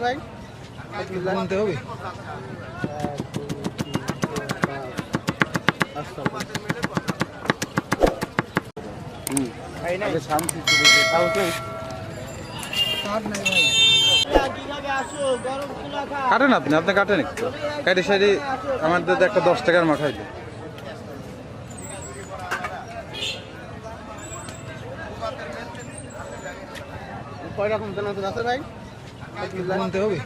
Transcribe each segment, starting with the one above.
ভাই বলতে হবে কাটেন আপনি কাটেন একটু কাটে সাইডে আমাদের একটা 10 টাকার মাখাই দিন কয় রকম দানা আছে ভাই বলতে হবে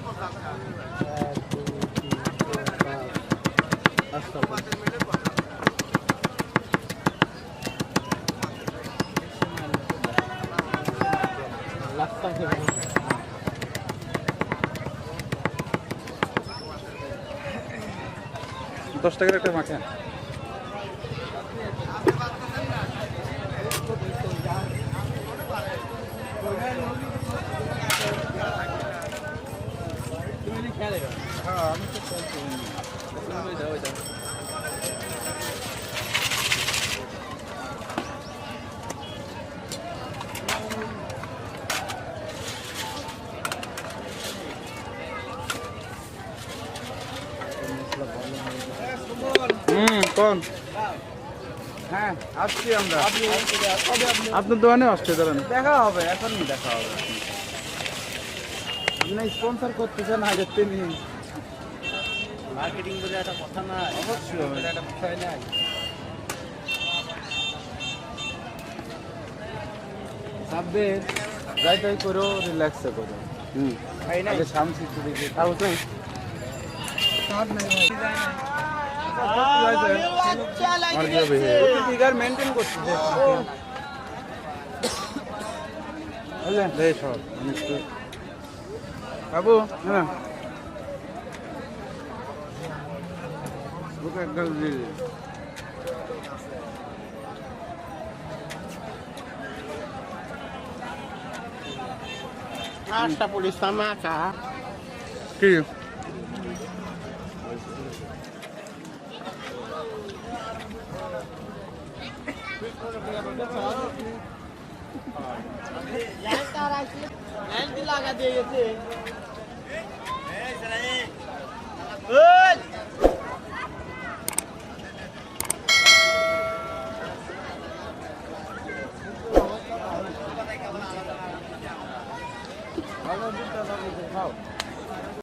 দশ টাকার একটা মাখেন কোন হ্যাঁ আসছি আমরা আপনার দোকানে আসছে দাঁড়ান দেখা হবে এখনই দেখা হবে আপনি স্পন্সর করতেছেন আগের থেকে মার্কেটিং বলে একটা কথা না অবশ্যই একটা বিষয় নাই সাববে যাই তাই করো রিল্যাক্স করো আগে শামসি চুরি দিয়ে তাও নাই কাট নাই ভাই ফিগার মেইনটেইন করতেছে বুঝলেন এই সব বাবু হ্যাঁ বুকে একদম দিয়ে আটটা পুলিশ তামাকা কি লাগা দিয়ে গেছে